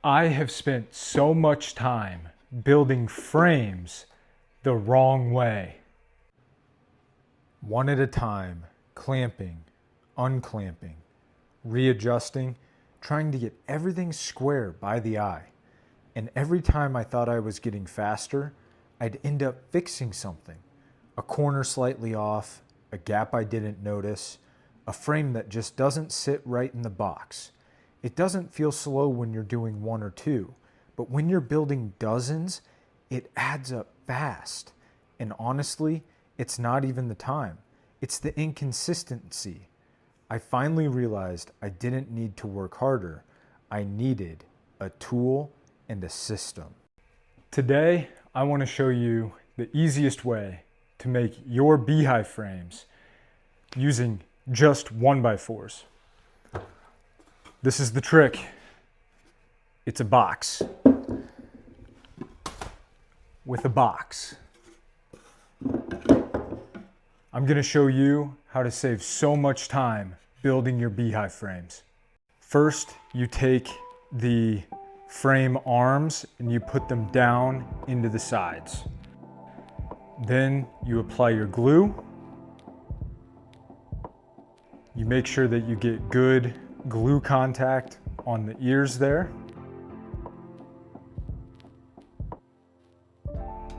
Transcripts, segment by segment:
I have spent so much time building frames the wrong way. One at a time, clamping, unclamping, readjusting, trying to get everything square by the eye. And every time I thought I was getting faster, I'd end up fixing something. A corner slightly off, a gap I didn't notice, a frame that just doesn't sit right in the box. It doesn't feel slow when you're doing one or two, but when you're building dozens, it adds up fast. And honestly, it's not even the time. It's the inconsistency. I finally realized I didn't need to work harder. I needed a tool and a system. Today, I want to show you the easiest way to make your Beehive frames using just 1x4s. This is the trick. It's a box with a box. I'm going to show you how to save so much time building your Beehive frames. First, you take the frame arms and you put them down into the sides. Then you apply your glue. You make sure that you get good glue contact on the ears there.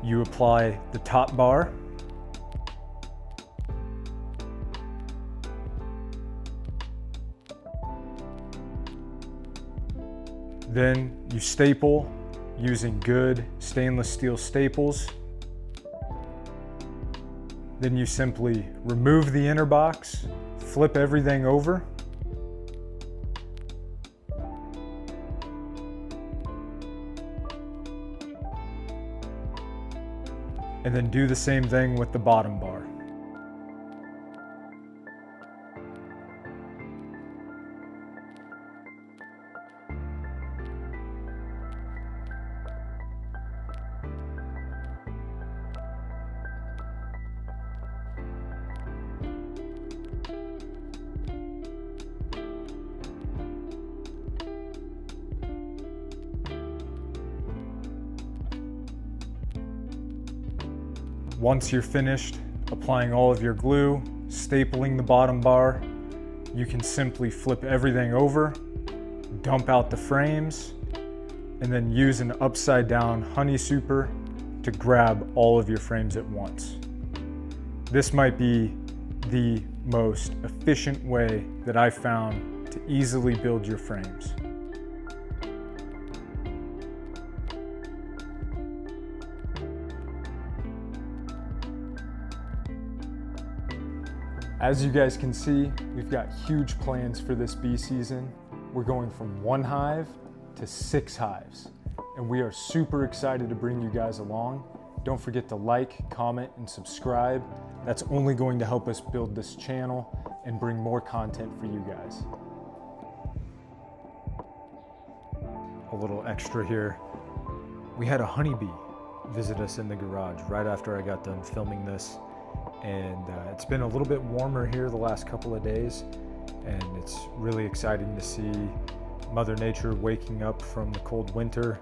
You apply the top bar. Then you staple using good stainless steel staples. Then you simply remove the inner box, flip everything over, and then do the same thing with the bottom bar. Once you're finished applying all of your glue, stapling the bottom bar, you can simply flip everything over, dump out the frames, and then use an upside down honey super to grab all of your frames at once. This might be the most efficient way that I've found to easily build your frames. As you guys can see, we've got huge plans for this bee season. We're going from 1 hive to 6 hives, and we are super excited to bring you guys along. Don't forget to like, comment, and subscribe. That's only going to help us build this channel and bring more content for you guys. A little extra here. We had a honeybee visit us in the garage right after I got done filming this. And it's been a little bit warmer here the last couple of days, and it's really exciting to see Mother Nature waking up from the cold winter